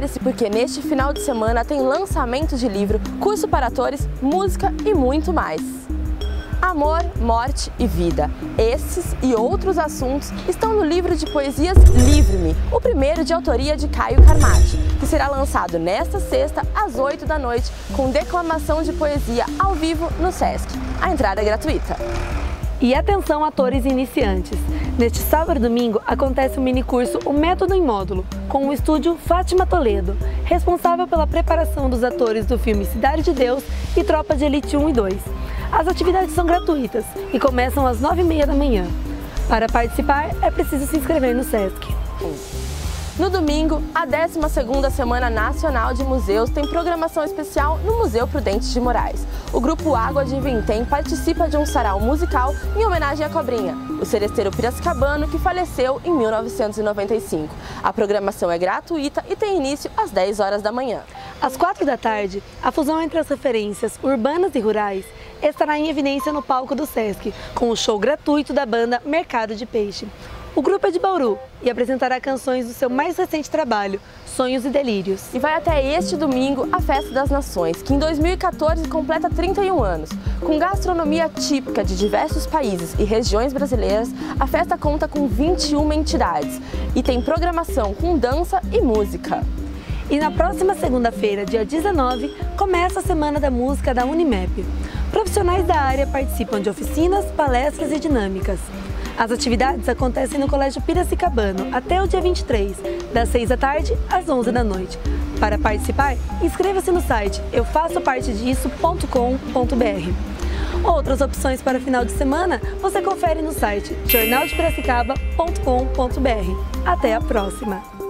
Prepare-se porque neste final de semana tem lançamento de livro, curso para atores, música e muito mais. Amor, morte e vida. Esses e outros assuntos estão no livro de poesias Livre-me, o primeiro de autoria de Caio Carmati, que será lançado nesta sexta às 8 da noite com declamação de poesia ao vivo no Sesc. A entrada é gratuita. E atenção, atores iniciantes! Neste sábado e domingo acontece o minicurso O Método em Módulo, com o estúdio Fátima Toledo, responsável pela preparação dos atores do filme Cidade de Deus e Tropa de Elite 1 e 2. As atividades são gratuitas e começam às 9h30 da manhã. Para participar, é preciso se inscrever no Sesc. No domingo, a 12ª Semana Nacional de Museus tem programação especial no Museu Prudente de Moraes. O grupo Água de Vintém participa de um sarau musical em homenagem à Cobrinha, o seresteiro piracicabano que faleceu em 1995. A programação é gratuita e tem início às 10 horas da manhã. Às 4 da tarde, a fusão entre as referências urbanas e rurais estará em evidência no palco do Sesc, com o show gratuito da banda Mercado de Peixe. O grupo é de Bauru e apresentará canções do seu mais recente trabalho, Sonhos e Delírios. E vai até este domingo a Festa das Nações, que em 2014 completa 31 anos. Com gastronomia típica de diversos países e regiões brasileiras, a festa conta com 21 entidades e tem programação com dança e música. E na próxima segunda-feira, dia 19, começa a Semana da Música da Unimep. Profissionais da área participam de oficinas, palestras e dinâmicas. As atividades acontecem no Colégio Piracicabano até o dia 23, das 6 da tarde às 11 da noite. Para participar, inscreva-se no site eufassopartedisso.com.br. Outras opções para o final de semana você confere no site jornaldepiracicaba.com.br. Até a próxima!